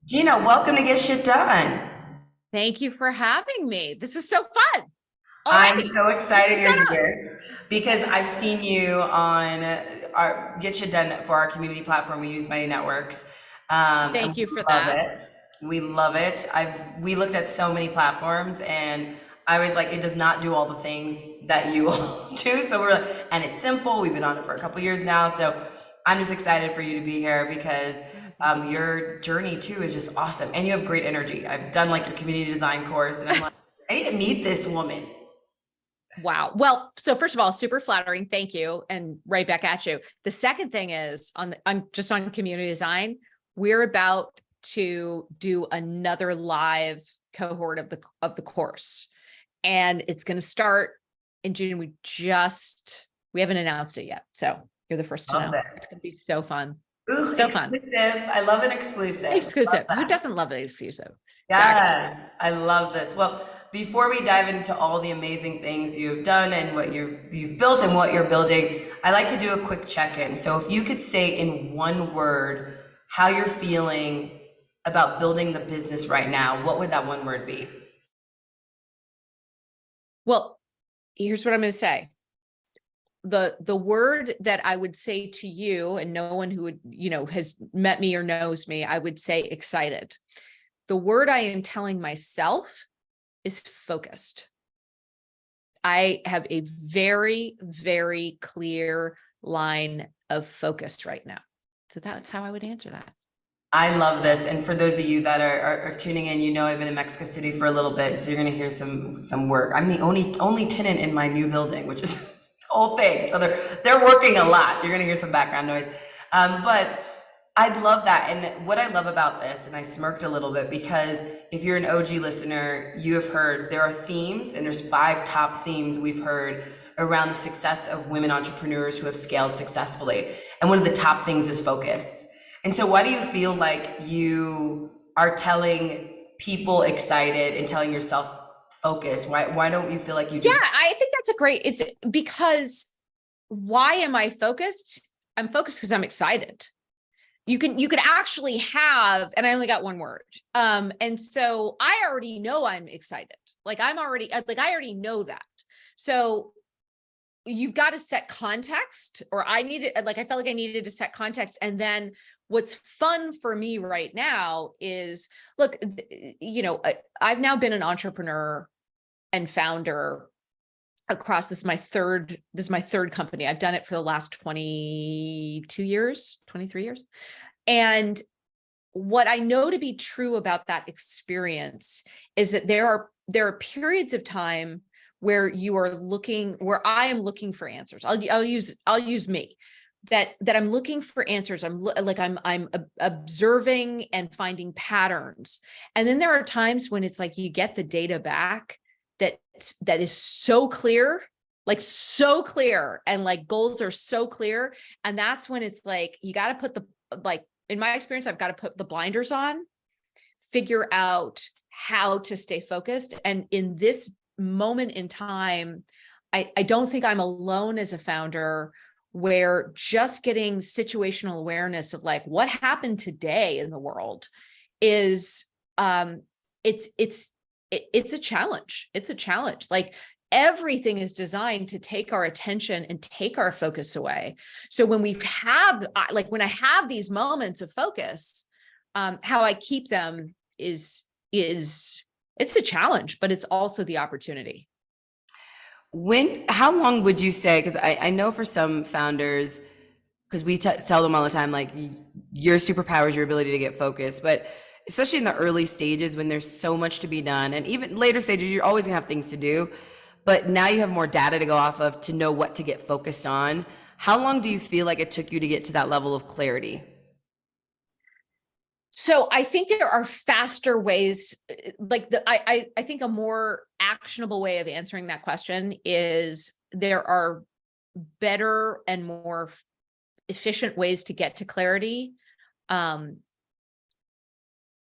Gina, welcome to Get Shit Done. Thank you for having me. This is so fun I'm already. so Get excited shit you're done. here because I've seen you on our Get Shit Done for our community platform. We use Mighty Networks, and Thank we you for love that. it. We love it. We looked at so many platforms, and I was like, it does not do all the things that you all do. So we're like, and it's simple. We've been on it for a couple years now, so I'm just excited for you to be here because Oh, thank you. your journey too is just awesome, and you have great energy. I've done like your community design course, and I'm like, I need to meet this woman. Wow. Well, so first of all, super flattering. Thank you. And right back at you. The second thing is on community design, we're about to do another live cohort of the course. And it's going to start in June. We haven't announced it yet. So you're the first to Love know. It's this. going to be so fun. Ooh, So fun. exclusive. I love an exclusive. Love Exclusive. Who that. doesn't love an exclusive? Exactly. Yes, I love this. Well, before we dive into all the amazing things you've done and what you've built and what you're building, I like to do a quick check-in. So if you could say in one word how you're feeling about building the business right now, what would that one word be? Well, here's what I'm going to say. The word that I would say to you, and no one who would, has met me or knows me, I would say excited. The word I am telling myself is focused. I have a very, very clear line of focus right now. So that's how I would answer that. I love this. And for those of you that are tuning in, you know I've been in Mexico City for a little bit, so you're gonna hear some work. I'm the only tenant in my new building, which is the whole thing. So they're working a lot. You're gonna hear some background noise. But I love that. And what I love about this, and I smirked a little bit because if you're an OG listener, you have heard there are themes, and there's 5 top themes we've heard around the success of women entrepreneurs who have scaled successfully. And one of the top things is focus. And so why do you feel like you are telling people excited and telling yourself focus? Why don't you feel like you Yeah, do? I think it's because why am I focused? I'm focused because I'm excited. You could actually have, and I only got one word. And so I already know I'm excited. I already know that. So you've got to set context, or I felt like I needed to set context. And then what's fun for me right now is, look, I've now been an entrepreneur and founder across this is my third company. I've done it for the last 22 years, 23 years. And what I know to be true about that experience is that there are periods of time where where I am looking for answers. I'll use me, that I'm looking for answers. I'm observing and finding patterns. And then there are times when it's like you get the data back that is so clear, so clear, and goals are so clear. And that's when it's like you got to put in my experience, I've got to put the blinders on, figure out how to stay focused. And in this moment in time, I don't think I'm alone as a founder, where just getting situational awareness of what happened today in the world is it's a challenge. It's a challenge. Everything is designed to take our attention and take our focus away. So when when I have these moments of focus, how I keep them is it's a challenge, but it's also the opportunity. How long would you say, because I know for some founders, because we tell them all the time, like your superpower is your ability to get focused, but especially in the early stages when there's so much to be done, and even later stages, you're always gonna have things to do, but now you have more data to go off of to know what to get focused on. How long do you feel like it took you to get to that level of clarity? So I think there are faster ways, I think a more actionable way of answering that question is there are better and more efficient ways to get to clarity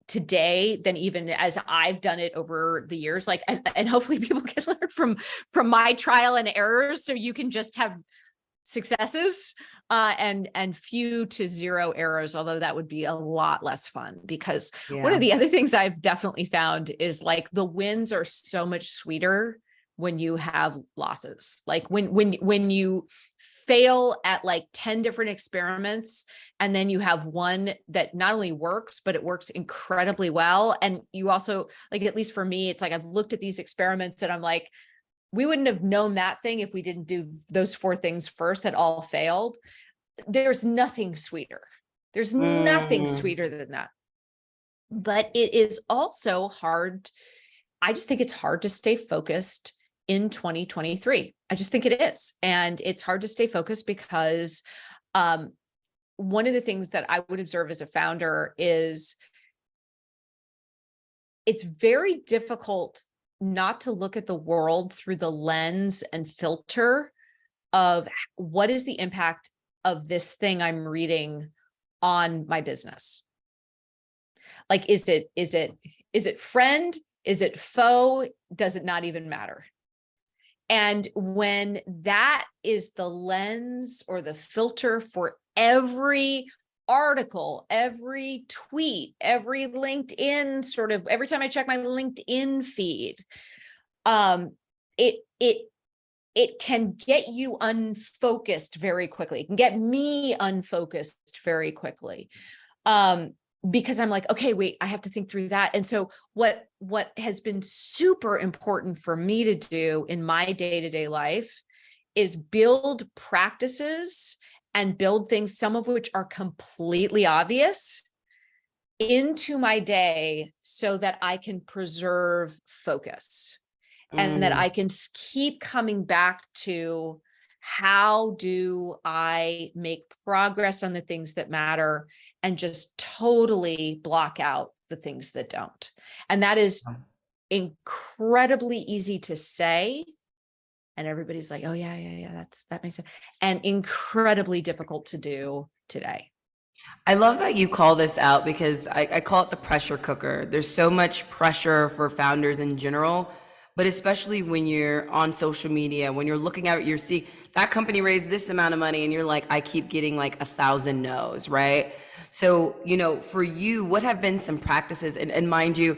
today than even as I've done it over the years. And hopefully people can learn from my trial and errors, so you can just have successes, and few to zero errors, although that would be a lot less fun, because one of the other things I've definitely found is like the wins are so much sweeter when you have losses. Like when you fail at like 10 different experiments, and then you have one that not only works, but it works incredibly well. And you also, like, at least for me, it's like I've looked at these experiments and I'm like, we wouldn't have known that thing if we didn't do those 4 things first that all failed. There's nothing sweeter. There's nothing sweeter than that. But it is also hard. I just think it's hard to stay focused in 2023. I just think it is. And it's hard to stay focused because one of the things that I would observe as a founder is it's very difficult not to look at the world through the lens and filter of what is the impact of this thing I'm reading on my business. Like, is it friend? Is it foe? Does it not even matter? And when that is the lens or the filter for every article, every tweet, every LinkedIn, sort of every time I check my LinkedIn feed, it can get you unfocused very quickly. It can get me unfocused very quickly. Because I'm like, okay, wait, I have to think through that. And so what has been super important for me to do in my day-to-day life is build practices and build things, some of which are completely obvious, into my day so that I can preserve focus and that I can keep coming back to, how do I make progress on the things that matter and just totally block out the things that don't. And that is incredibly easy to say. And everybody's like, oh yeah, that makes sense. And incredibly difficult to do today. I love that you call this out, because I call it the pressure cooker. There's so much pressure for founders in general, but especially when you're on social media, when you're looking at, you see that company raised this amount of money and you're like, I keep getting like 1,000 no's, right? So, for you, what have been some practices? And mind you,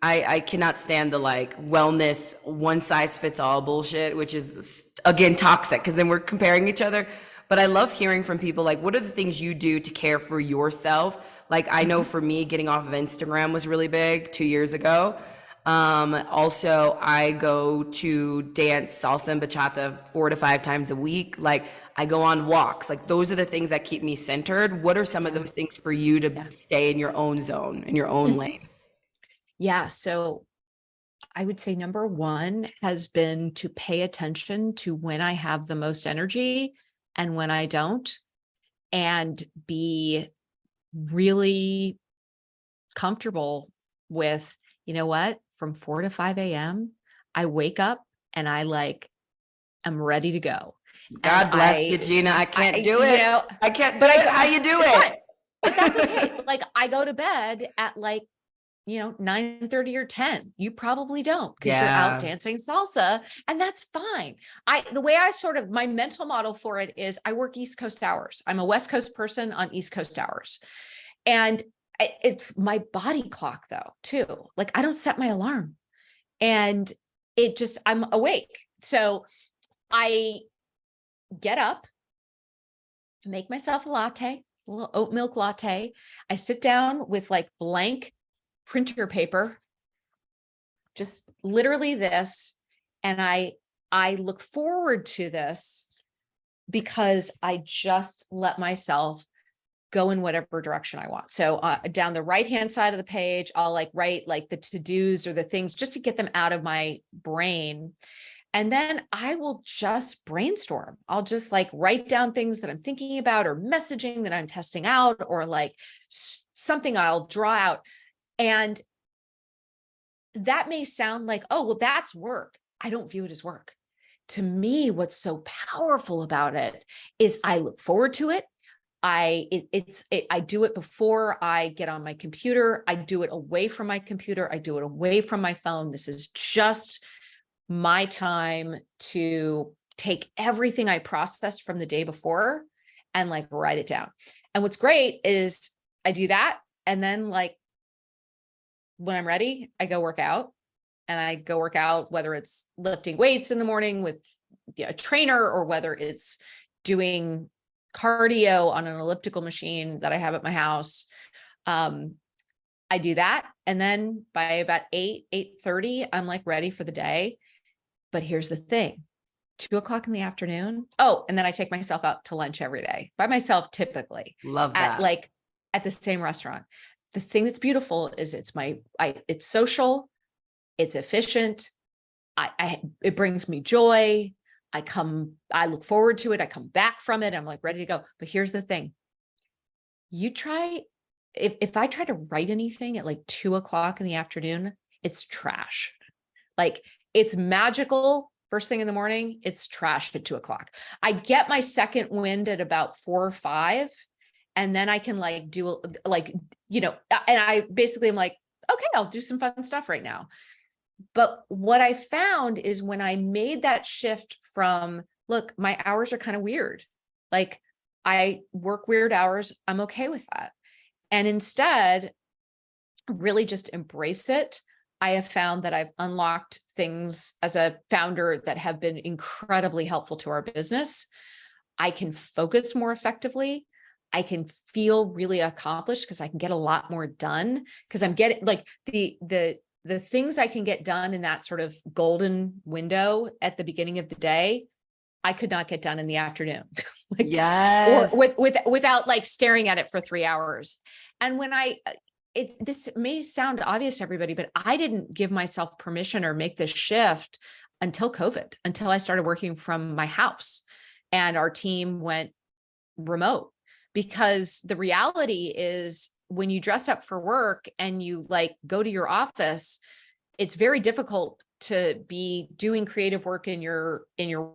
I cannot stand the like wellness, one size fits all bullshit, which is again toxic, because then we're comparing each other. But I love hearing from people, like, what are the things you do to care for yourself? Like, I know for me, getting off of Instagram was really big 2 years ago. Also, I go to dance salsa and bachata 4 to 5 times a week. Like, I go on walks. Like, those are the things that keep me centered. What are some of those things for you to stay in your own zone, in your own lane? Yeah. So I would say number one has been to pay attention to when I have the most energy and when I don't, and be really comfortable with, you know what, from 4 to 5 a.m., I wake up and I'm ready to go. God bless you, Gina. I can't do it. I can't do but it. How you do it? Fine. But that's okay. Like, I go to bed at 9:30 or 10. You probably don't, because you're out dancing salsa, and that's fine. The way my mental model for it is, I work East Coast hours. I'm a West Coast person on East Coast hours. And it's my body clock though, too. Like, I don't set my alarm, and I'm awake. So I get up, make myself a latte, a little oat milk latte. I sit down with like blank printer paper, just literally this. And I look forward to this because I just let myself go in whatever direction I want. So down the right-hand side of the page, I'll write the to-dos or the things just to get them out of my brain. And then I will just brainstorm. I'll just write down things that I'm thinking about, or messaging that I'm testing out, or something I'll draw out. And that may sound like, oh, well, that's work. I don't view it as work. To me, what's so powerful about it is I look forward to it. I do it before I get on my computer. I do it away from my computer. I do it away from my phone. This is just my time to take everything I processed from the day before and like write it down. And what's great is I do that. And then like when I'm ready, I go work out, and I go work out, whether it's lifting weights in the morning with a trainer, or whether it's doing cardio on an elliptical machine that I have at my house. I do that. And then by about 8:30, I'm like ready for the day. But here's the thing, 2 o'clock in the afternoon. Oh, and then I take myself out to lunch every day by myself, typically Love at that. like at the same restaurant. The thing that's beautiful is it's social, it's efficient. It brings me joy. I look forward to it. I come back from it. I'm like ready to go. But here's the thing. If I try to write anything at like 2 o'clock in the afternoon, it's trash. Like it's magical first thing in the morning. It's trash at 2 o'clock. I get my second wind at about 4 or 5. And then I can like do like, and I basically am like, okay, I'll do some fun stuff right now. But what I found is when I made that shift from, look, my hours are kind of weird. Like I work weird hours. I'm okay with that. And instead, really just embrace it. I have found that I've unlocked things as a founder that have been incredibly helpful to our business. I can focus more effectively. I can feel really accomplished because I can get a lot more done, because I'm getting like the things I can get done in that sort of golden window at the beginning of the day, I could not get done in the afternoon. Like, Yes. or without like staring at it for 3 hours. And when this may sound obvious to everybody, but I didn't give myself permission or make this shift until COVID, until I started working from my house and our team went remote. Because the reality is when you dress up for work and you like go to your office, it's very difficult to be doing creative work in your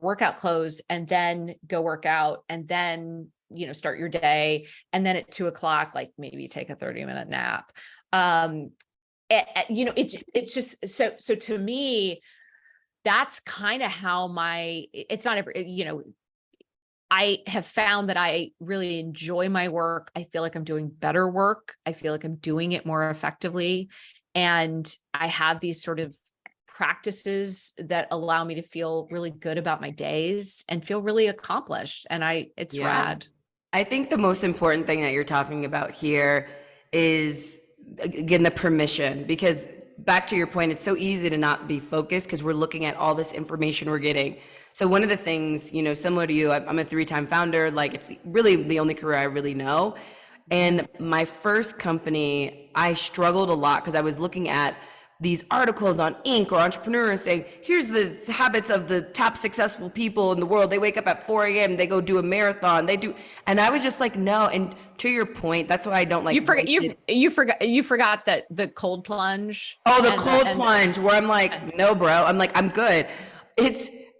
workout clothes and then go work out and then, start your day. And then at 2 o'clock, like maybe take a 30-minute nap. It's just, so to me, that's kind of how it's not every, I have found that I really enjoy my work. I feel like I'm doing better work. I feel like I'm doing it more effectively. And I have these sort of practices that allow me to feel really good about my days and feel really accomplished. And it's rad. I think the most important thing that you're talking about here is, again, the permission, because back to your point, it's so easy to not be focused because we're looking at all this information we're getting. So one of the things, similar to you, I'm a 3-time founder, like it's really the only career I really know. And my first company, I struggled a lot because I was looking at these articles on Inc. or Entrepreneurs saying, here's the habits of the top successful people in the world. They wake up at 4 a.m., they go do a marathon, and I was just like, no. And to your point, that's why I don't like. You forgot that the cold plunge. Oh, the cold plunge where I'm like, no, bro. I'm like, I'm good.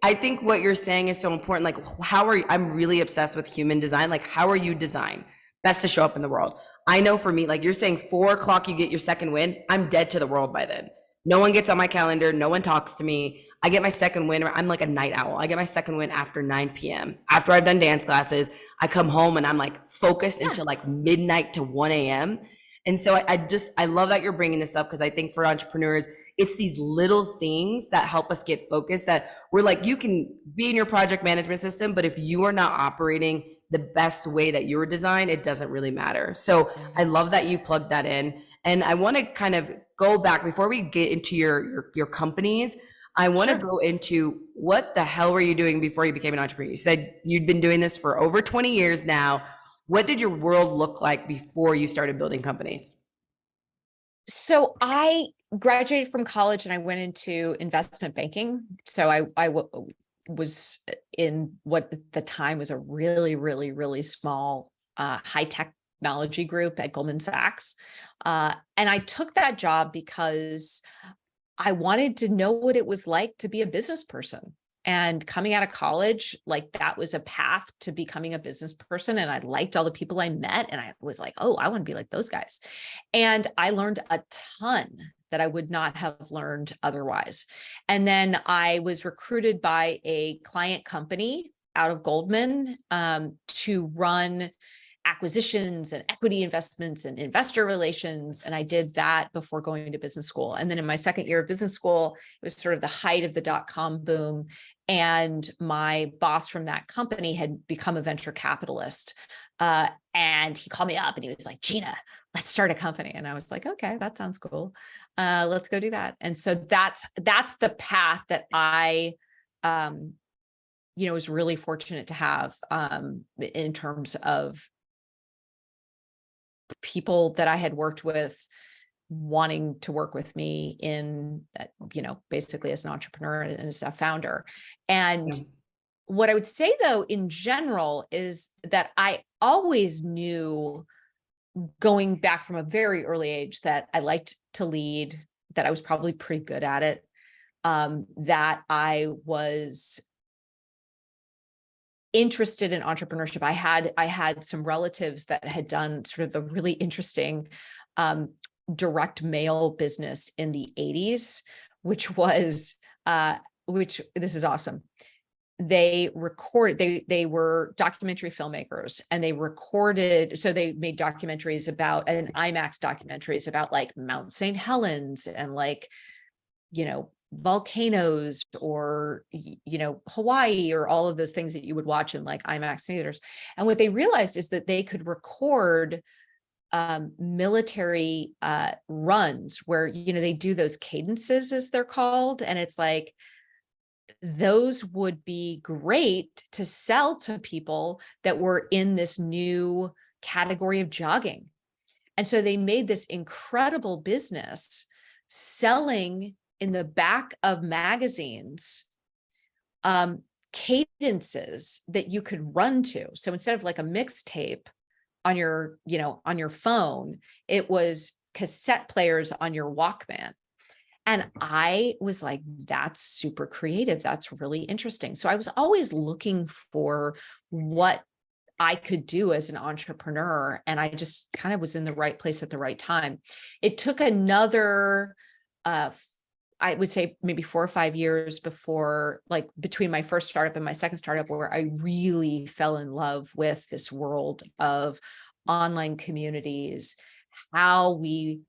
I think what you're saying is so important. Like, I'm really obsessed with human design. Like, how are you designed best to show up in the world? I know for me, like you're saying 4 o'clock, you get your second win. I'm dead to the world by then. No one gets on my calendar. No one talks to me. I get my second win. I'm like a night owl. I get my second win after 9 p.m. After I've done dance classes, I come home and I'm like focused until like midnight to 1 a.m. And so I love that you're bringing this up, because I think for entrepreneurs, it's these little things that help us get focused, that we're like, you can be in your project management system, but if you are not operating the best way that you were designed, it doesn't really matter. So I love that you plugged that in. And I want to kind of go back before we get into your companies. I want to go into what the hell were you doing before you became an entrepreneur? You said you'd been doing this for over 20 years now. What did your world look like before you started building companies? So I graduated from college and I went into investment banking. So I was in what at the time was a really, really, really small high technology group at Goldman Sachs. And I took that job because I wanted to know what it was like to be a business person. And coming out of college, like that was a path to becoming a business person. And I liked all the people I met. And I was like, oh, I want to be like those guys. And I learned a ton that I would not have learned otherwise. And then I was recruited by a client company out of Goldman to run acquisitions and equity investments and investor relations. And I did that before going to business school. And then in my second year of business school, it was sort of the height of the dot-com boom. And my boss from that company had become a venture capitalist. And he called me up and he was like, Gina, let's start a company. And I was like, okay, that sounds cool. Let's go do that. And so that's the path that I, was really fortunate to have in terms of people that I had worked with wanting to work with me in, basically as an entrepreneur and as a founder. And what I would say though, in general, is that I always knew going back from a very early age that I liked to lead, that I was probably pretty good at it, that I was interested in entrepreneurship. I had some relatives that had done sort of the really interesting direct mail business in the 80s, which this is awesome. They were documentary filmmakers and they recorded, so they made documentaries about, and IMAX documentaries about like Mount St. Helens and like, volcanoes or, Hawaii or all of those things that you would watch in like IMAX theaters. And what they realized is that they could record military runs where, they do those cadences as they're called. And it's like, those would be great to sell to people that were in this new category of jogging. And so they made this incredible business selling in the back of magazines, cadences that you could run to. So instead of like a mixtape on your, on your phone, it was cassette players on your Walkman. And I was like, that's super creative. That's really interesting. So I was always looking for what I could do as an entrepreneur. And I just kind of was in the right place at the right time. It took another, I would say maybe 4 or 5 years before, like between my first startup and my second startup, where I really fell in love with this world of online communities, how we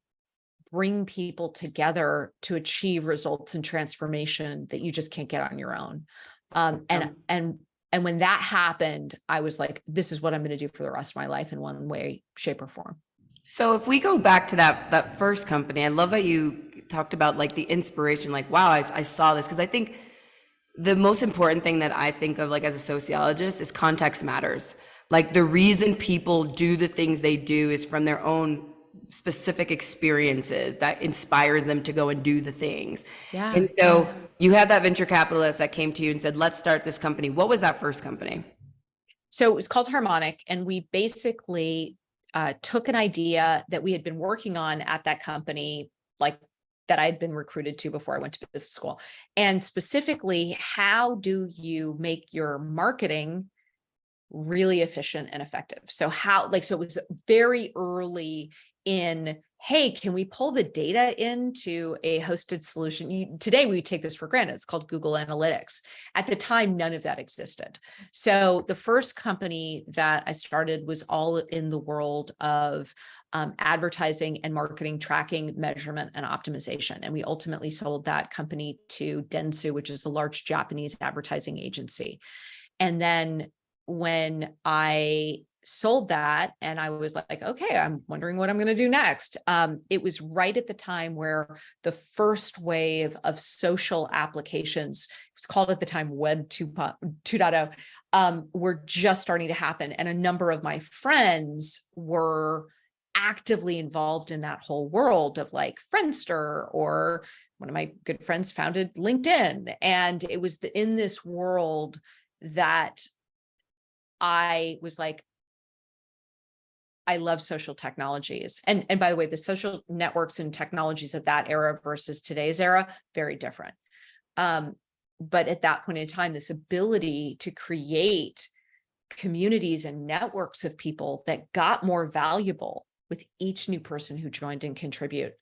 bring people together to achieve results and transformation that you just can't get on your own. And when that happened, I was like, this is what I'm going to do for the rest of my life in one way, shape, or form. So if we go back to that first company, I love that you talked about like the inspiration, like, wow, I saw this. Because I think the most important thing that I think of, like as a sociologist, is context matters. Like the reason people do the things they do is from their own specific experiences that inspires them to go and do the things. Yeah. And so you had that venture capitalist that came to you and said, let's start this company. What was that first company? So it was called Harmonic. And we basically took an idea that we had been working on at that company, like that I had been recruited to before I went to business school. And specifically, how do you make your marketing really efficient and effective? So so it was very early in, hey, can we pull the data into a hosted solution? Today, we take this for granted. It's called Google Analytics. At the time, none of that existed. So the first company that I started was all in the world of advertising and marketing, tracking, measurement, and optimization. And we ultimately sold that company to Dentsu, which is a large Japanese advertising agency. And then when I sold that and I was like, okay, I'm wondering what I'm going to do next. It was right at the time where the first wave of social applications, it was called at the time Web 2.0, were just starting to happen. And a number of my friends were actively involved in that whole world of like Friendster, or one of my good friends founded LinkedIn. And it was in this world that I was like, I love social technologies. And by the way, the social networks and technologies of that era versus today's era, very different. But at that point in time, this ability to create communities and networks of people that got more valuable with each new person who joined and contributed,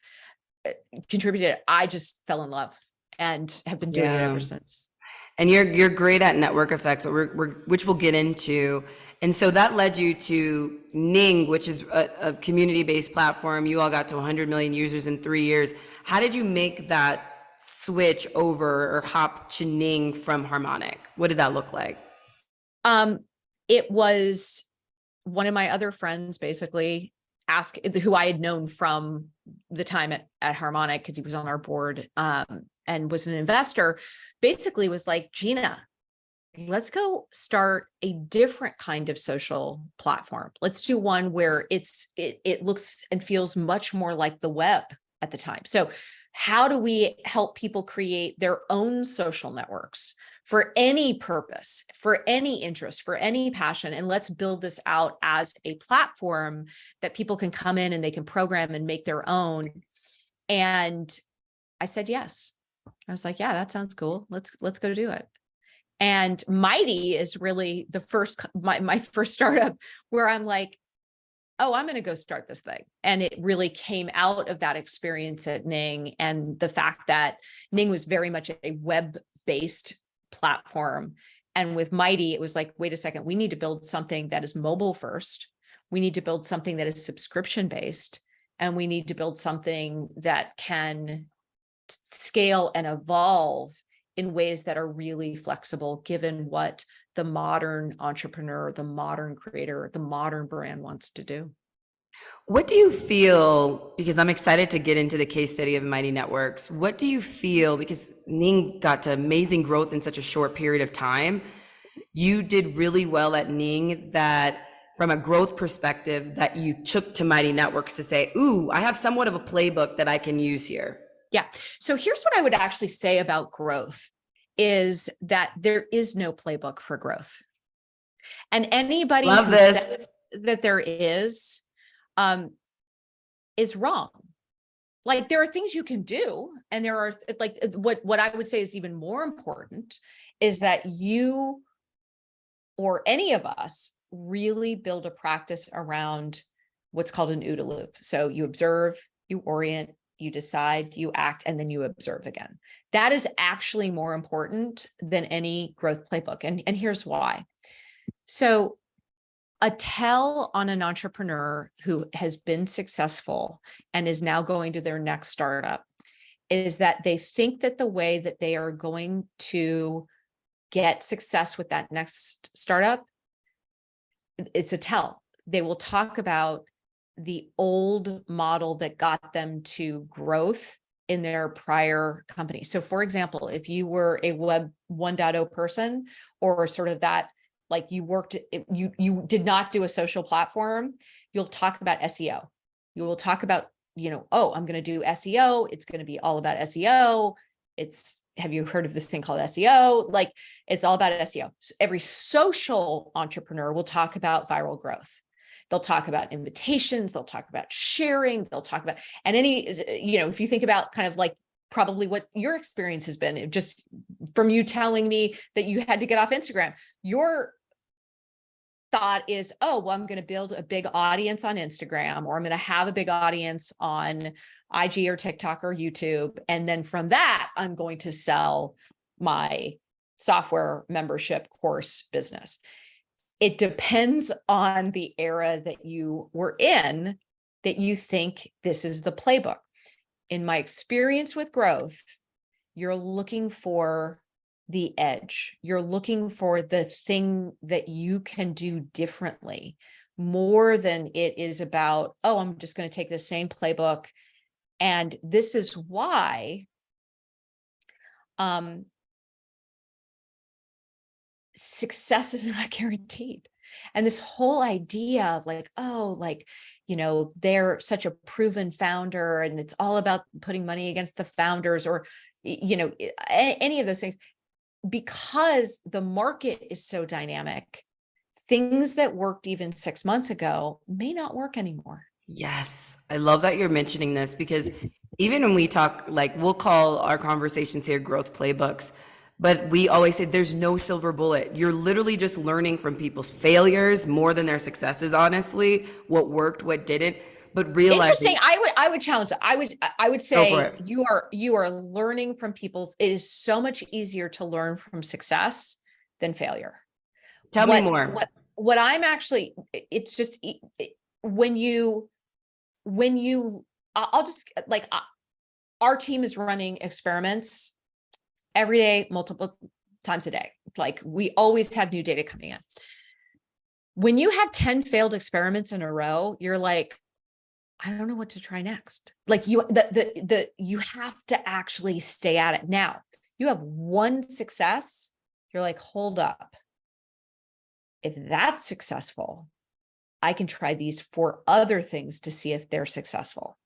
I just fell in love and have been doing it ever since. And you're great at network effects, which we'll get into. And so that led you to Ning, which is a community-based platform. You all got to 100 million users in 3 years. How did you make that switch over or hop to Ning from Harmonic? What did that look like? It was one of my other friends basically who I had known from the time at Harmonic, because he was on our board, and was an investor, basically was like, Gina, let's go start a different kind of social platform. Let's do one where it looks and feels much more like the web at the time. So how do we help people create their own social networks for any purpose, for any interest, for any passion? And let's build this out as a platform that people can come in and they can program and make their own. And I said, yes. I was like, yeah, that sounds cool. Let's go do it. And Mighty is really the first, my first startup where I'm like, oh, I'm going to go start this thing. And it really came out of that experience at Ning, and the fact that Ning was very much a web-based platform. And with Mighty, it was like, wait a second, we need to build something that is mobile first. We need to build something that is subscription-based, and we need to build something that can scale and evolve in ways that are really flexible, given what the modern entrepreneur, the modern creator, the modern brand wants to do. What do you feel, because I'm excited to get into the case study of Mighty Networks, what do you feel, because Ning got to amazing growth in such a short period of time, you did really well at Ning that from a growth perspective that you took to Mighty Networks to say, ooh, I have somewhat of a playbook that I can use here? Yeah. So here's what I would actually say about growth is that there is no playbook for growth. And anybody who says that there is wrong. Like, there are things you can do, and there are like what I would say is even more important is that you or any of us really build a practice around what's called an OODA loop. So you observe, you orient, you decide, you act, and then you observe again. That is actually more important than any growth playbook. And here's why. So a tell on an entrepreneur who has been successful and is now going to their next startup is that they think that the way that they are going to get success with that next startup, it's a tell. They will talk about the old model that got them to growth in their prior company. So for example, if you were a web 1.0 person, or sort of that, like you did not do a social platform, you'll talk about SEO. You will talk about, oh, I'm going to do SEO. It's going to be all about SEO. Have you heard of this thing called SEO? Like, it's all about SEO. So every social entrepreneur will talk about viral growth. They'll talk about invitations, they'll talk about sharing, they'll talk about, and if you think about kind of like probably what your experience has been, just from you telling me that you had to get off Instagram, your thought is, oh, well, I'm going to build a big audience on Instagram, or I'm going to have a big audience on IG or TikTok or YouTube. And then from that, I'm going to sell my software membership course business. It depends on the era that you were in that you think this is the playbook. In my experience with growth, you're looking for the edge. You're looking for the thing that you can do differently, more than it is about, oh, I'm just going to take the same playbook. And this is why success is not guaranteed. And this whole idea of like, oh, like, they're such a proven founder and it's all about putting money against the founders, or, any of those things, because the market is so dynamic, things that worked even 6 months ago may not work anymore. Yes. I love that you're mentioning this, because even when we talk, like, we'll call our conversations here growth playbooks, But we always say there's no silver bullet. You're literally just learning from people's failures more than their successes, honestly, what worked, what didn't. But Interesting. realizing, I would challenge that. I would go for say it. you are learning from people's, it is so much easier to learn from success than failure. Tell me more. What I'm actually, it's just when you, I'll just like, our team is running experiments every day, multiple times a day. Like we always have new data coming in. When you have 10 failed experiments in a row, you're like, I don't know what to try next. Like you have to actually stay at it. Now, you have one success, you're like, hold up. If that's successful, I can try these 4 other things to see if they're successful.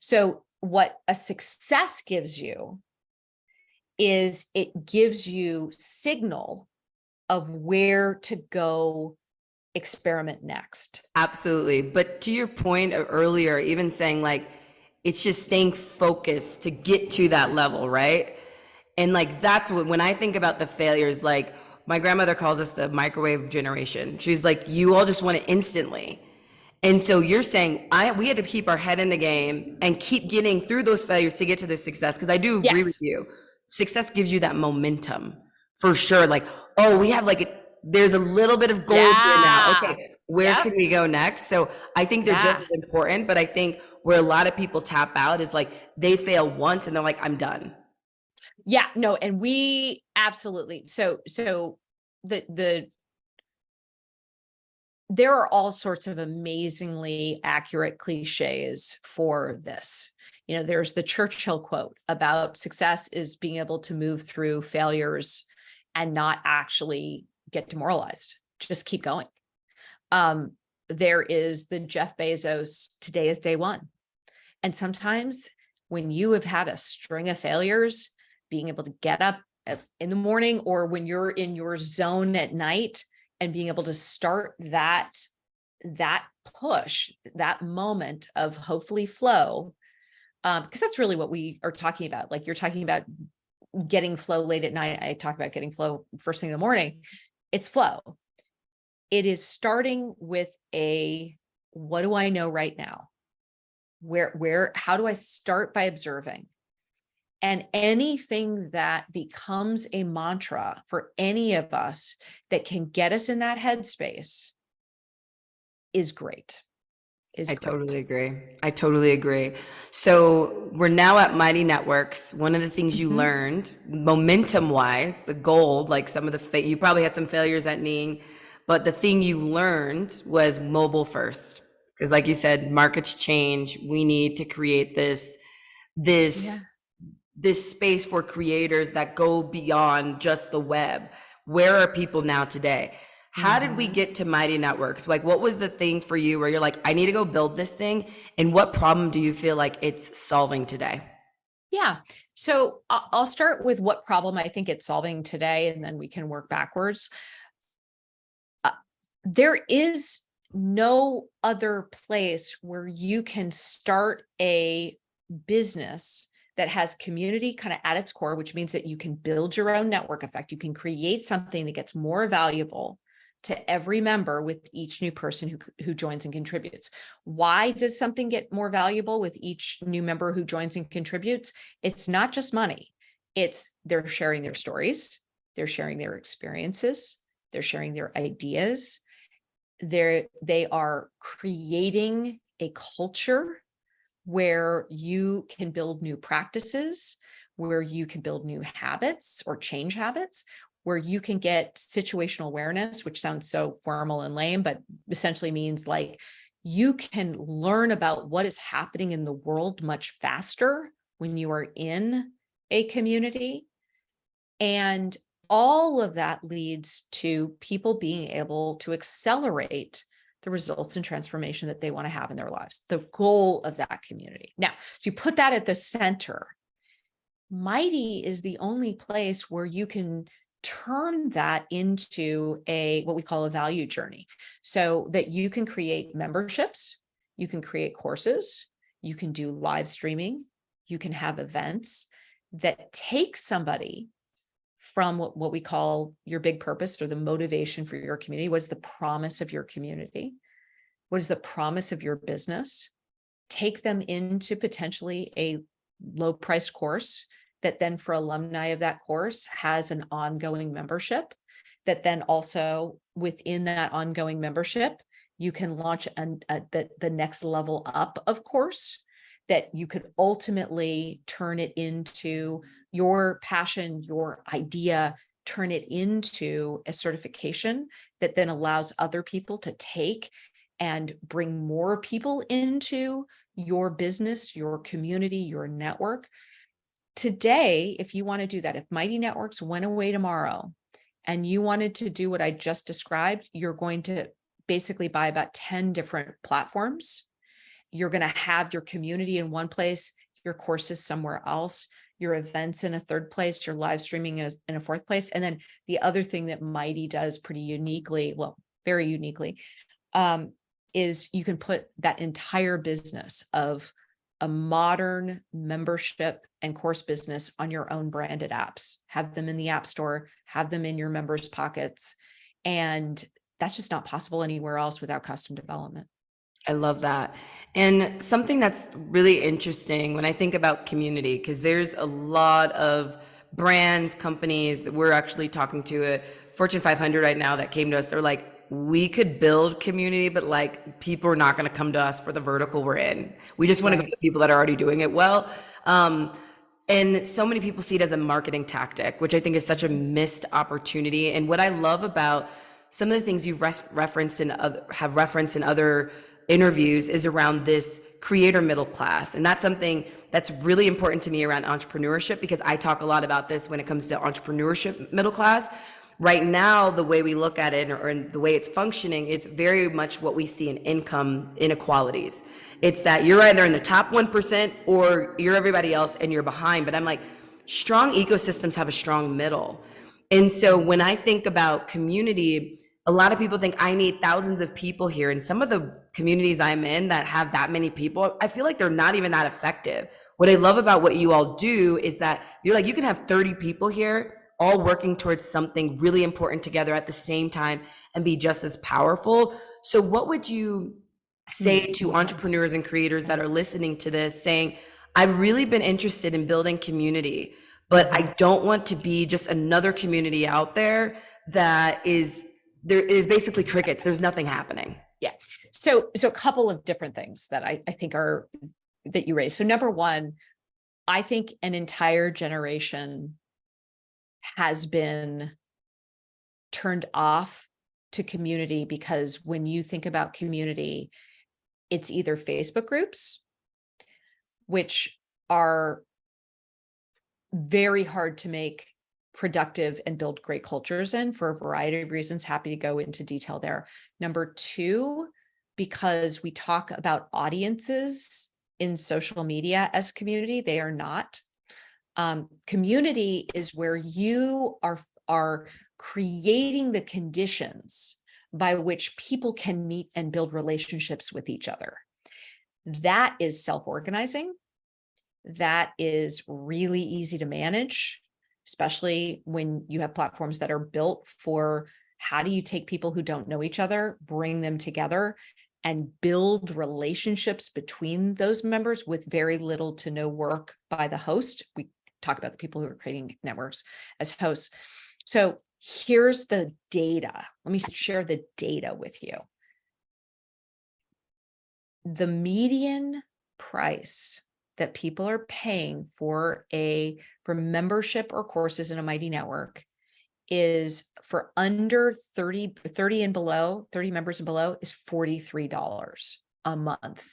So what a success gives you is it gives you signal of where to go experiment next. Absolutely. But to your point of earlier, even saying like, it's just staying focused to get to that level, right? And like, that's what, when I think about the failures, like my grandmother calls us the microwave generation. She's like, you all just want it instantly. And so you're saying we had to keep our head in the game and keep getting through those failures to get to this success. Because I do agree with Yes. you. Success gives you that momentum for sure. Like, oh, we have like there's a little bit of gold here now. Yeah. Okay, where Yep. can we go next? So I think they're just Yeah. as important, but I think where a lot of people tap out is like they fail once and they're like, I'm done. Yeah. No, and we absolutely. So the there are all sorts of amazingly accurate cliches for this. You know, there's the Churchill quote about success is being able to move through failures and not actually get demoralized. Just keep going. There is the Jeff Bezos, today is day one. And sometimes when you have had a string of failures, being able to get up in the morning or when you're in your zone at night and being able to start that push, that moment of hopefully flow, because that's really what we are talking about. Like you're talking about getting flow late at night. I talk about getting flow first thing in the morning. It's flow. It is starting with what do I know right now? How do I start by observing? And anything that becomes a mantra for any of us that can get us in that headspace is great. I totally agree. I totally agree. So we're now at Mighty Networks. One of the things you Mhm. learned, momentum wise, the gold, like some of you probably had some failures at Ning, but the thing you learned was mobile first. Because like you said, markets change. We need to create Yeah. this this space for creators that go beyond just the web. Where are people now today? How did we Mhm. get to Mighty Networks? Like, what was the thing for you where you're like, I need to go build this thing? And what problem do you feel like it's solving today? Yeah. So I'll start with what problem I think it's solving today, and then we can work backwards. There is no other place where you can start a business that has community kind of at its core, which means that you can build your own network effect. You can create something that gets more valuable to every member with each new person who joins and contributes. Why does something get more valuable with each new member who joins and contributes? It's not just money. It's they're sharing their stories, they're sharing their experiences, they're sharing their ideas, they are creating a culture where you can build new practices, where you can build new habits or change habits, where you can get situational awareness, which sounds so formal and lame, but essentially means like you can learn about what is happening in the world much faster when you are in a community. And all of that leads to people being able to accelerate the results and transformation that they want to have in their lives, the goal of that community. Now, if you put that at the center, Mighty is the only place where you can turn that into what we call a value journey, so that you can create memberships, you can create courses, you can do live streaming, you can have events that take somebody from what we call your big purpose or the motivation for your community. What is the promise of your community? What is the promise of your business? Take them into potentially a low priced course that then for alumni of that course has an ongoing membership, that then also within that ongoing membership, you can launch the next level up of course, that you could ultimately turn it into your passion, your idea, turn it into a certification that then allows other people to take and bring more people into your business, your community, your network. Today, if you want to do that, if Mighty Networks went away tomorrow and you wanted to do what I just described, you're going to basically buy about 10 different platforms. You're going to have your community in one place, your courses somewhere else, your events in a third place, your live streaming in a fourth place. And then the other thing that Mighty does pretty uniquely, well, very uniquely, is you can put that entire business of a modern membership and course business on your own branded apps, have them in the App Store, have them in your members' pockets. And that's just not possible anywhere else without custom development. I love that. And something that's really interesting when I think about community, because there's a lot of brands, companies that we're actually talking to, a Fortune 500 right now that came to us. They're like, we could build community, but like people are not going to come to us for the vertical we're in. We just want to go to people that are already doing it well. And so many people see it as a marketing tactic, which I think is such a missed opportunity. And what I love about some of the things you've referenced in have referenced in other interviews is around this creator middle class. And that's something that's really important to me around entrepreneurship, because I talk a lot about this when it comes to entrepreneurship middle class. Right now, the way we look at it or the way it's functioning, it's very much what we see in income inequalities. It's that you're either in the top 1% or you're everybody else and you're behind. But I'm like, strong ecosystems have a strong middle. And so when I think about community, a lot of people think I need thousands of people here. And some of the communities I'm in that have that many people, I feel like they're not even that effective. What I love about what you all do is that you're like, you can have 30 people here all working towards something really important together at the same time and be just as powerful. So what would you say to entrepreneurs and creators that are listening to this saying, I've really been interested in building community, but I don't want to be just another community out there that is basically crickets. There's nothing happening. Yeah. So a couple of different things that I think are that you raised. So number one, I think an entire generation has been turned off to community, because when you think about community, it's either Facebook groups, which are very hard to make productive and build great cultures in for a variety of reasons. Happy to go into detail there. Number two, because we talk about audiences in social media as community, they are not. Community is where you are creating the conditions by which people can meet and build relationships with each other. That is self-organizing. That is really easy to manage, especially when you have platforms that are built for how do you take people who don't know each other, bring them together, and build relationships between those members with very little to no work by the host. We talk about the people who are creating networks as hosts. So here's the data. Let me share the data with you. The median price that people are paying for membership or courses in a Mighty Network is for under 30 and below, 30 members and below, is $43 a month.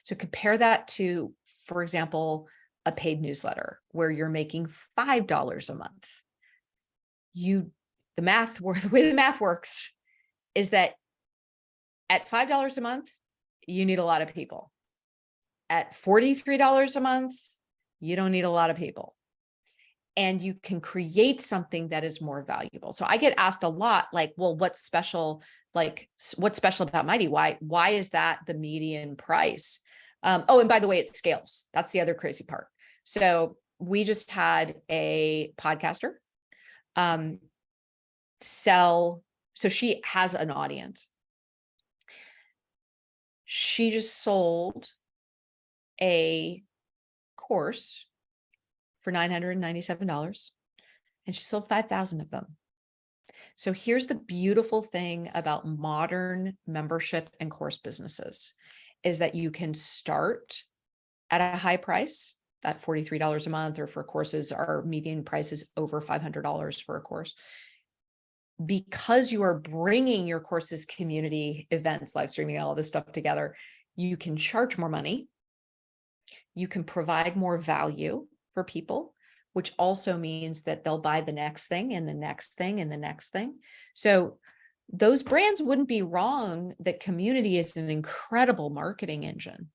So compare that to, for example, a paid newsletter where you're making $5 a month. The way the math works is that at $5 a month, you need a lot of people. At $43 a month, you don't need a lot of people. And you can create something that is more valuable. So I get asked a lot, like, well, what's special? Like, what's special about Mighty? Why is that the median price? Oh, and by the way, it scales. That's the other crazy part. So we just had a podcaster sell. So she has an audience. She just sold a course for $997, and she sold 5,000 of them. So here's the beautiful thing about modern membership and course businesses is that you can start at a high price, at $43 a month, or for courses, our median price is over $500 for a course. Because you are bringing your courses, community events, live streaming, all this stuff together, you can charge more money. You can provide more value for people, which also means that they'll buy the next thing and the next thing and the next thing. So those brands wouldn't be wrong that community is an incredible marketing engine.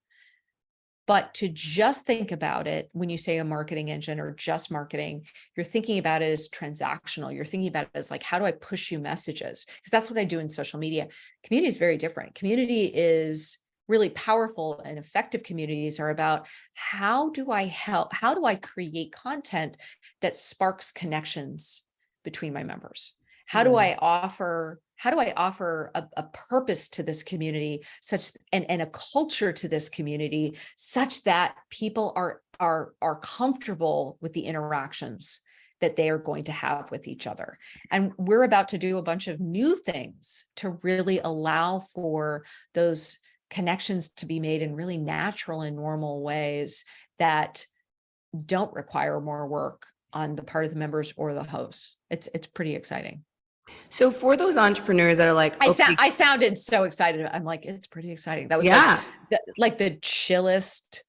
But to just think about it, when you say a marketing engine or just marketing, you're thinking about it as transactional. You're thinking about it as like, how do I push you messages? Because that's what I do in social media. Community is very different. Community is really powerful, and effective communities are about how do I help? How do I create content that sparks connections between my members? How do I offer a purpose to this community such and a culture to this community such that people are comfortable with the interactions that they are going to have with each other? And we're about to do a bunch of new things to really allow for those connections to be made in really natural and normal ways that don't require more work on the part of the members or the hosts. It's pretty exciting. So for those entrepreneurs that are like, okay, I sounded so excited. I'm like, it's pretty exciting. That was yeah, like the chillest.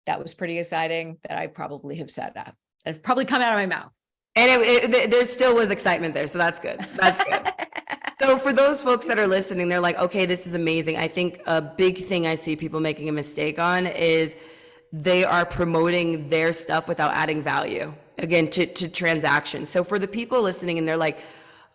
That was pretty exciting that I probably have said that. It probably come out of my mouth. and there still was excitement there, so that's good. That's good. So for those folks that are listening, they're like, okay, this is amazing. I think a big thing I see people making a mistake on is they are promoting their stuff without adding value, again, to transactions. So for the people listening and they're like,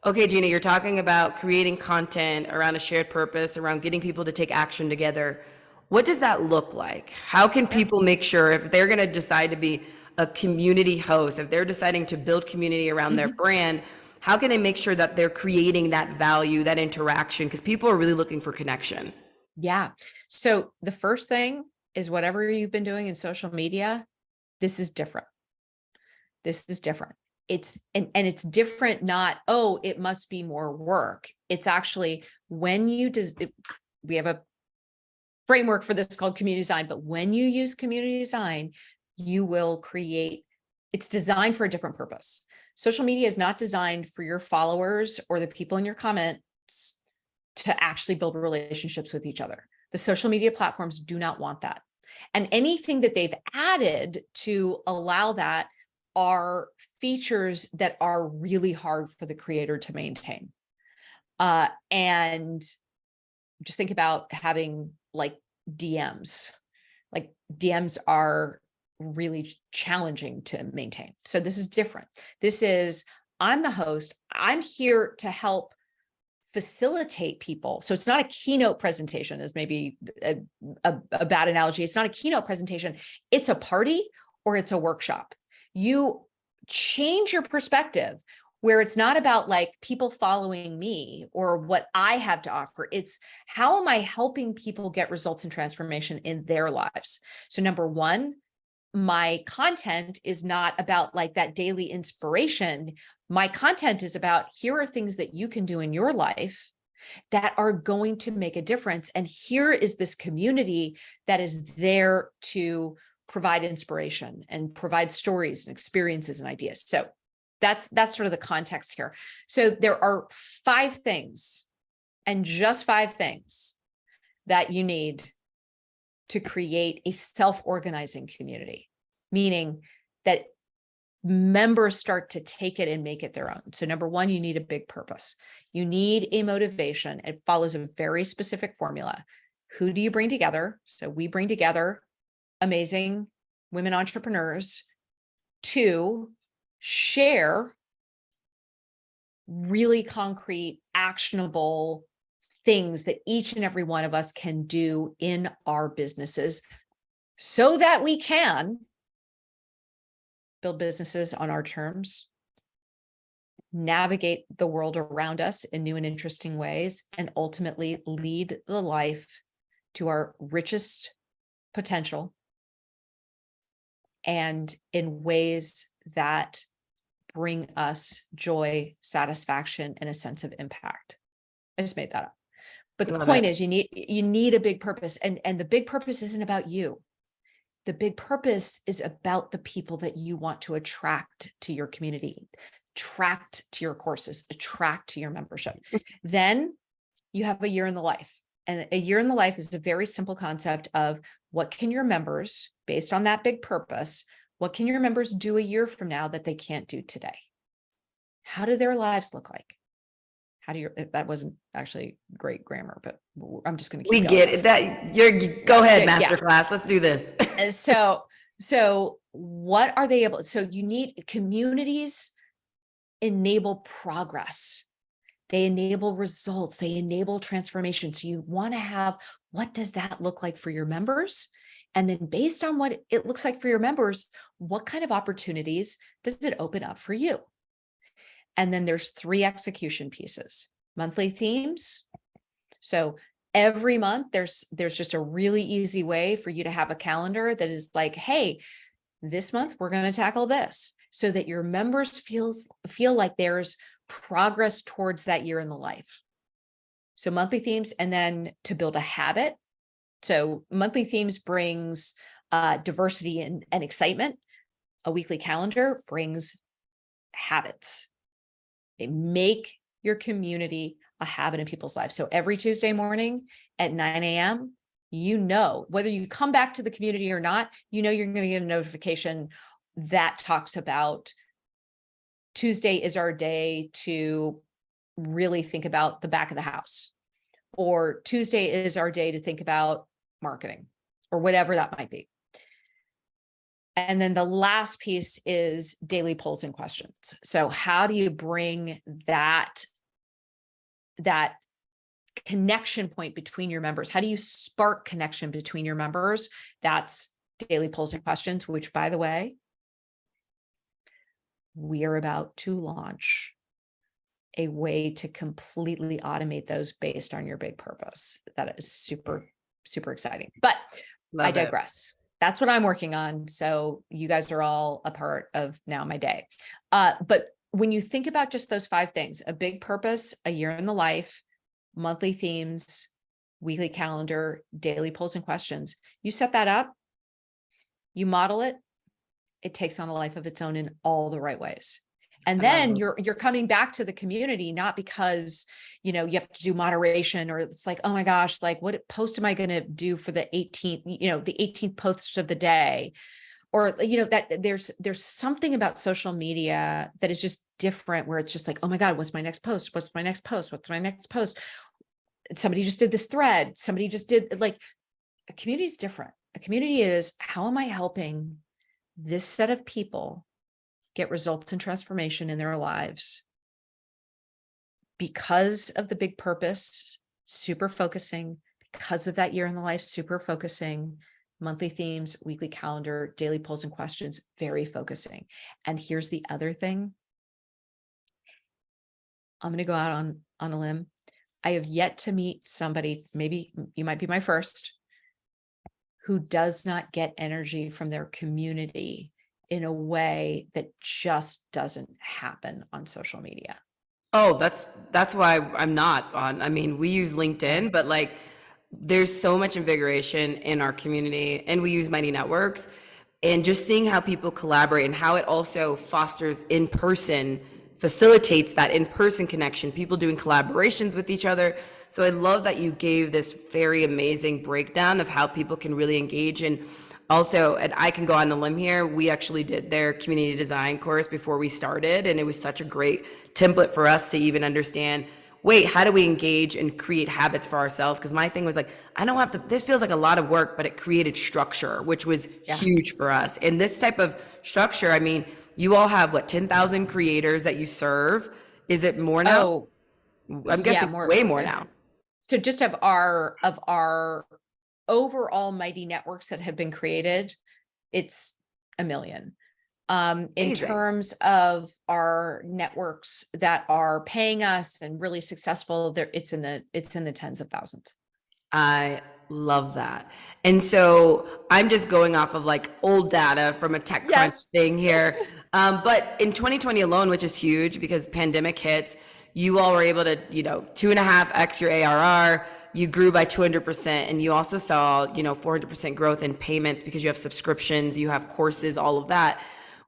okay, Gina, you're talking about creating content around a shared purpose, around getting people to take action together. What does that look like? How can people make sure, if they're going to decide to be a community host, if they're deciding to build community around their brand, how can they make sure that they're creating that value, that interaction? Because people are really looking for connection. Yeah. So the first thing is whatever you've been doing in social media, this is different. This is different. It's and it's different, not, oh, it must be more work. It's actually when you we have a framework for this called community design, but when you use community design, you will create, it's designed for a different purpose. Social media is not designed for your followers or the people in your comments to actually build relationships with each other. The social media platforms do not want that. And anything that they've added to allow that are features that are really hard for the creator to maintain. And just think about having like DMs. Like DMs are really challenging to maintain. So this is different. This is, I'm the host. I'm here to help facilitate people. So it's not a keynote presentation, is maybe a bad analogy. It's not a keynote presentation. It's a party or it's a workshop. You change your perspective where it's not about like people following me or what I have to offer. It's how am I helping people get results and transformation in their lives? So number one, my content is not about like that daily inspiration. My content is about, here are things that you can do in your life that are going to make a difference. And here is this community that is there to provide inspiration and provide stories and experiences and ideas. So that's sort of the context here. So there are 5 things, and just 5 things, that you need to create a self-organizing community, meaning that members start to take it and make it their own. So number one, you need a big purpose. You need a motivation. It follows a very specific formula. Who do you bring together? So we bring together amazing women entrepreneurs to share really concrete, actionable things that each and every one of us can do in our businesses so that we can build businesses on our terms navigate the world around us in new and interesting ways, and ultimately lead the life to our richest potential and in ways that bring us joy, satisfaction, and a sense of impact. I just made that up. But the Love point it. is, you need a big purpose, and the big purpose isn't about you. The big purpose is about the people that you want to attract to your community, attract to your courses, attract to your membership. Then you have a year in the life. And a year in the life is a very simple concept of what can your members, based on that big purpose, what can your members do a year from now that they can't do today? How do their lives look like? How do you, that wasn't actually great grammar, but I'm just going to We keep going. get it. That you're go ahead, masterclass. Let's do this. So what are they able, so you need communities enable progress. They enable results, they enable transformation. So you want to have, what does that look like for your members? And then based on what it looks like for your members, what kind of opportunities does it open up for you? And then there's 3 execution pieces. Monthly themes. So every month there's just a really easy way for you to have a calendar that is like, hey, this month we're going to tackle this, so that your members feel like there's progress towards that year in the life. So monthly themes, and then to build a habit. So monthly themes brings diversity and excitement. A weekly calendar brings habits. They make your community a habit in people's lives. So every Tuesday morning at 9 a.m., you know, whether you come back to the community or not, you know, you're going to get a notification that talks about Tuesday is our day to really think about the back of the house, or Tuesday is our day to think about marketing, or whatever that might be. And then the last piece is daily polls and questions. So how do you bring that connection point between your members? How do you spark connection between your members? That's daily polls and questions, which, by the way, we are about to launch a way to completely automate those based on your big purpose. That is super, super exciting. But I digress. That's what I'm working on. So you guys are all a part of now my day. But when you think about just those 5 things, a big purpose, a year in the life, monthly themes, weekly calendar, daily polls and questions, you set that up, you model it, it takes on a life of its own in all the right ways. And then you're coming back to the community, not because, you know, you have to do moderation, or it's like, oh my gosh, like what post am I going to do for the 18th, you know, the 18th post of the day? Or, you know, that there's something about social media that is just different, where it's just like, oh my God, what's my next post? What's my next post? What's my next post? Somebody just did this thread. Somebody just did, like, a community is different. A community is, how am I helping this set of people get results and transformation in their lives because of the big purpose, super focusing, because of that year in the life, super focusing, monthly themes, weekly calendar, daily polls and questions, very focusing. And here's the other thing. I'm going to go out on a limb. I have yet to meet somebody, maybe you might be my first, who does not get energy from their community in a way that just doesn't happen on social media. Oh, that's why I'm not on. I mean, we use LinkedIn, but like there's so much invigoration in our community, and we use Mighty Networks, and just seeing how people collaborate and how it also fosters in person, facilitates that in person connection, people doing collaborations with each other. So I love that you gave this very amazing breakdown of how people can really engage. And also, and I can go on the limb here, we actually did their community design course before we started, and it was such a great template for us to even understand, wait, how do we engage and create habits for ourselves? Because my thing was like, I don't have to, this feels like a lot of work, but it created structure, which was huge for us. And this type of structure, I mean, you all have what, 10,000 creators that you serve? Is it more now? Oh, I'm guessing it's way more now. So just of our overall Mighty Networks that have been created, it's 1 million. In Amazing. terms of our networks that are paying us and really successful, there it's in the tens of thousands. I love that. And so I'm just going off of like old data from a TechCrunch Yes. thing here. But in 2020 alone, which is huge because pandemic hits, you all were able to, 2.5x your ARR. You grew by 200%. And you also saw, 400% growth in payments because you have subscriptions, you have courses, all of that.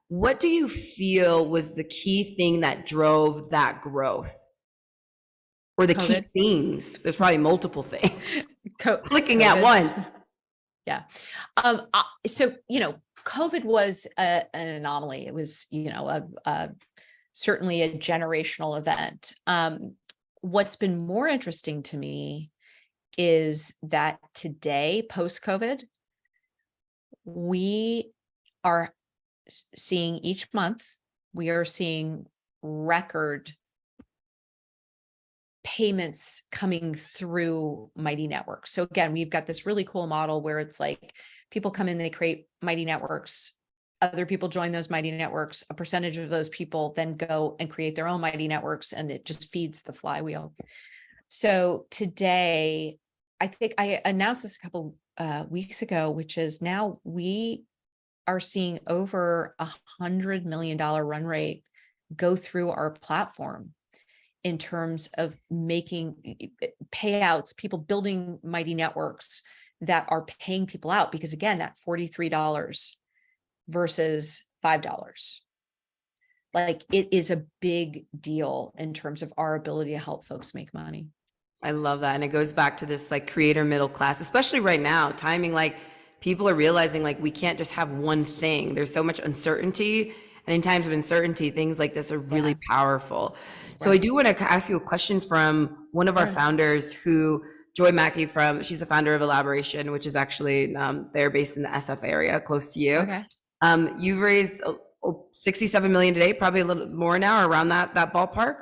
What do you feel was the key thing that drove that growth? Or the key COVID. things? There's probably multiple things clicking at COVID. once. Yeah. So, COVID was an anomaly. It was, certainly a generational event. What's been more interesting to me is that today, post-COVID, we are seeing each month, we are seeing record payments coming through Mighty Networks. So again, we've got this really cool model where it's like people come in, they create Mighty Networks, other people join those Mighty Networks, a percentage of those people then go and create their own Mighty Networks, and it just feeds the flywheel. So today, I think I announced this a couple weeks ago, which is now we are seeing over $100 million run rate go through our platform in terms of making payouts, people building Mighty Networks that are paying people out, because again, that $43 versus $5. Like, it is a big deal in terms of our ability to help folks make money. I love that. And it goes back to this like creator middle class, especially right now, timing, like people are realizing like we can't just have one thing. There's so much uncertainty. And in times of uncertainty, things like this are really powerful. So I do want to ask you a question from one of our founders who, Joy Mackey she's the founder of Elaboration, which is actually, they're based in the SF area, close to you. Okay. You've raised 67 million today, probably a little more now, around that ballpark.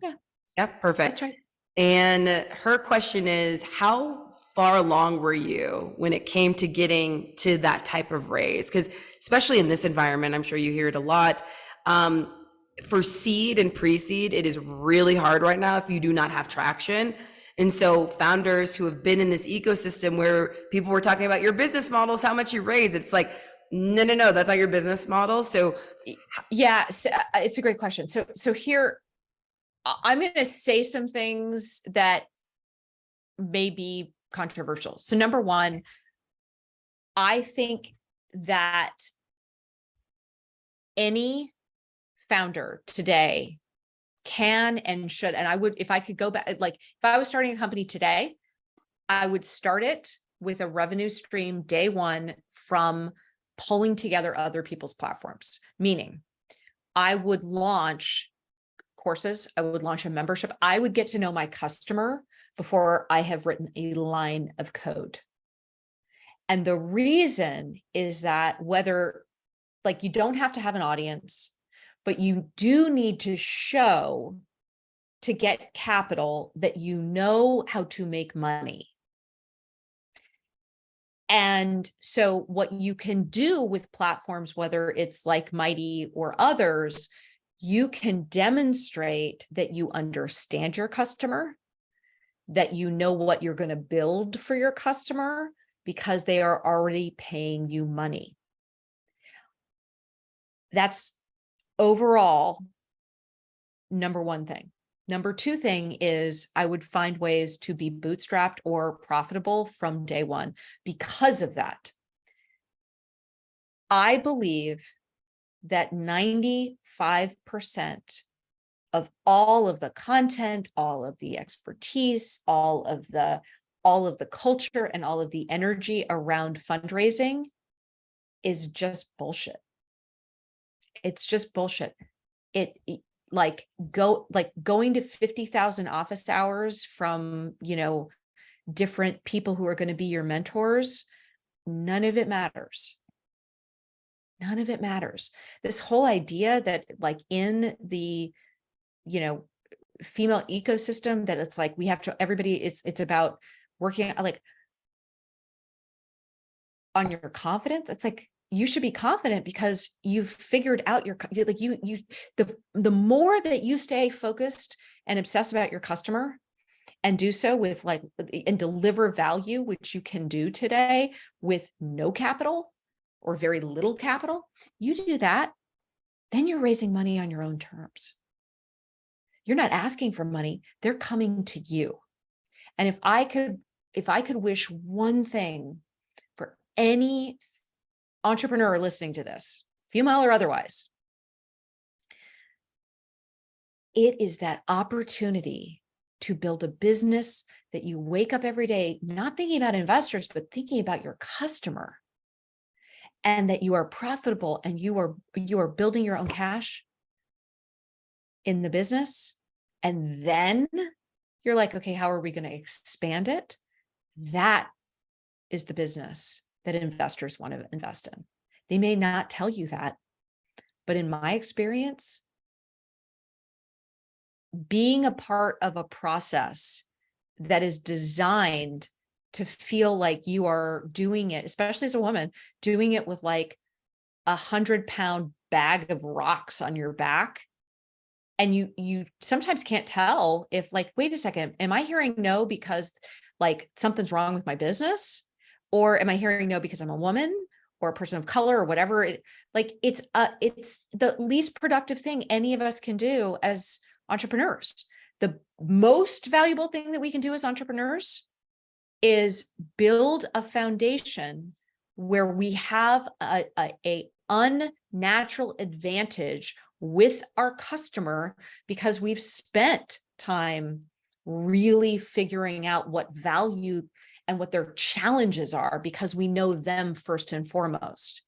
Yeah. Yeah, perfect. That's right. And her question is, how far along were you when it came to getting to that type of raise? Because especially in this environment, I'm sure you hear it a lot. For seed and pre-seed, it is really hard right now if you do not have traction. And so founders who have been in this ecosystem where people were talking about your business models, how much you raise, it's like, no, that's not your business model. So yeah, so, it's a great question. So here, I'm going to say some things that may be controversial. So number one, I think that any founder today can and should, and I would, if I could go back, like if I was starting a company today, I would start it with a revenue stream day one from pulling together other people's platforms. Meaning, I would launch courses, I would launch a membership, I would get to know my customer before I have written a line of code. And the reason is that whether, like, you don't have to have an audience, but you do need to show, to get capital, that you know how to make money. And so what you can do with platforms, whether it's like Mighty or others, you can demonstrate that you understand your customer, that you know what you're going to build for your customer, because they are already paying you money. That's overall number one thing. Number two thing is I would find ways to be bootstrapped or profitable from day one because of that. I believe that 95% of all of the content, all of the expertise, all of the culture, and all of the energy around fundraising is just bullshit. It's just bullshit. Going to 50,000 office hours from, different people who are going to be your mentors, none of it matters. None of it matters. This whole idea that, like, in the, female ecosystem, that it's like we have to, everybody, it's about working like on your confidence. It's like, you should be confident because you've figured out the more that you stay focused and obsess about your customer and do so with and deliver value, which you can do today with no capital or very little capital, you do that, then you're raising money on your own terms. You're not asking for money, they're coming to you. And if I could wish one thing for any entrepreneur listening to this, female or otherwise, it is that opportunity to build a business that you wake up every day, not thinking about investors, but thinking about your customer, and that you are profitable and you are building your own cash in the business. And then you're like, okay, how are we going to expand it? That is the business that investors want to invest in. They may not tell you that, but in my experience, being a part of a process that is designed to feel like you are doing it, especially as a woman, doing it with like 100-pound bag of rocks on your back. And you sometimes can't tell if like, wait a second, am I hearing no because like something's wrong with my business? Or am I hearing no because I'm a woman or a person of color or whatever? It's the least productive thing any of us can do as entrepreneurs. The most valuable thing that we can do as entrepreneurs is build a foundation where we have a unnatural advantage with our customer because we've spent time really figuring out what value and what their challenges are because we know them first and foremost.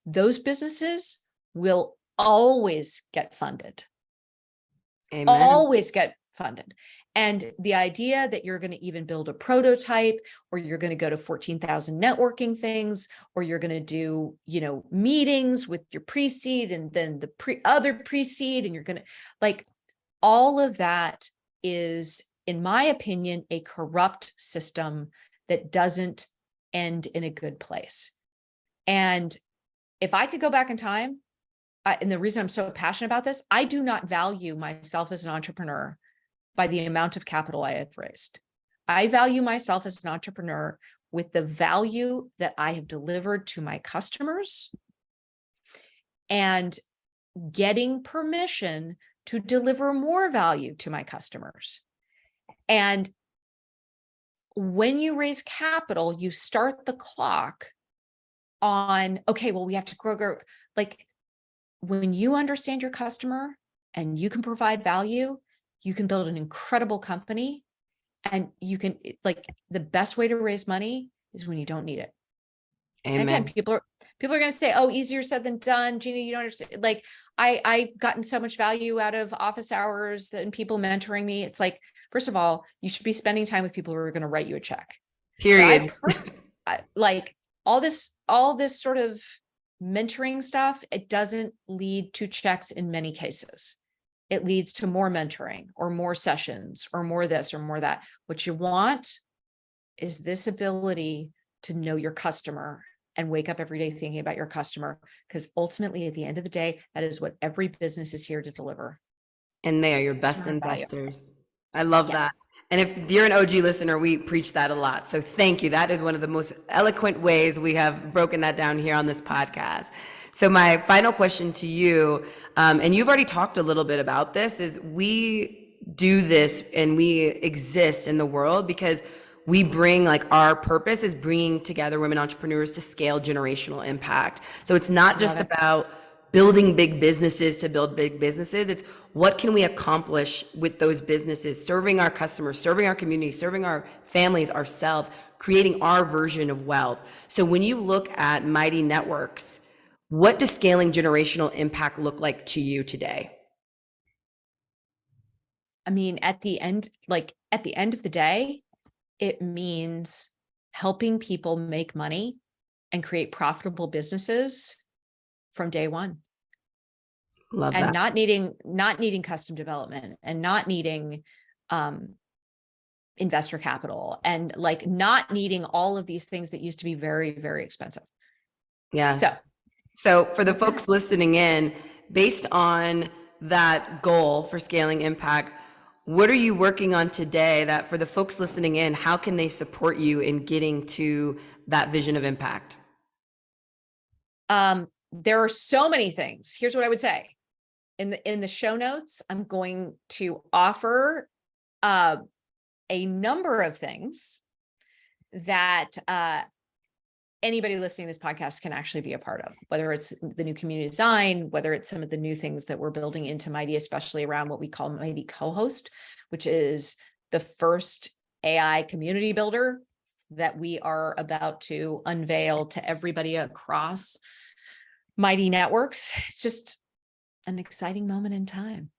Those businesses will always get funded. Amen. Always get funded. And the idea that you're going to even build a prototype, or you're going to go to 14,000 networking things, or you're going to do, meetings with your pre-seed and then the other pre-seed, and you're going to like all of that is, in my opinion, a corrupt system that doesn't end in a good place. And if I could go back in time, and the reason I'm so passionate about this, I do not value myself as an entrepreneur by the amount of capital I have raised. I value myself as an entrepreneur with the value that I have delivered to my customers and getting permission to deliver more value to my customers. And when you raise capital, you start the clock on, okay, well, we have to grow. Like when you understand your customer and you can provide value, you can build an incredible company, and you can the best way to raise money is when you don't need it. Amen. And again, people are going to say, oh, easier said than done. Gina, you don't understand. Like I've gotten so much value out of office hours and people mentoring me. It's like, first of all, you should be spending time with people who are going to write you a check. Period. Like all this sort of mentoring stuff, it doesn't lead to checks in many cases. It leads to more mentoring or more sessions or more this or more that. What you want is this ability to know your customer and wake up every day thinking about your customer, because ultimately at the end of the day, that is what every business is here to deliver. And they are your best investors. I love that. And if you're an OG listener, we preach that a lot. So thank you. That is one of the most eloquent ways we have broken that down here on this podcast. So my final question to you, and you've already talked a little bit about this, is we do this and we exist in the world because we bring, like, our purpose is bringing together women entrepreneurs to scale generational impact. So it's not just about building big businesses to build big businesses. It's what can we accomplish with those businesses, serving our customers, serving our community, serving our families, ourselves, creating our version of wealth. So when you look at Mighty Networks, what does scaling generational impact look like to you today? I mean, at the end of the day, it means helping people make money and create profitable businesses from day one. Love and that. not needing custom development and not needing investor capital and like not needing all of these things that used to be very, very expensive. Yes. So So for the folks listening in, based on that goal for scaling impact, what are you working on today that for the folks listening in, how can they support you in getting to that vision of impact? There are so many things. Here's what I would say. In the show notes, I'm going to offer a number of things that anybody listening to this podcast can actually be a part of, whether it's the new community design, whether it's some of the new things that we're building into Mighty, especially around what we call Mighty Co-host, which is the first AI community builder that we are about to unveil to everybody across Mighty Networks. It's just an exciting moment in time.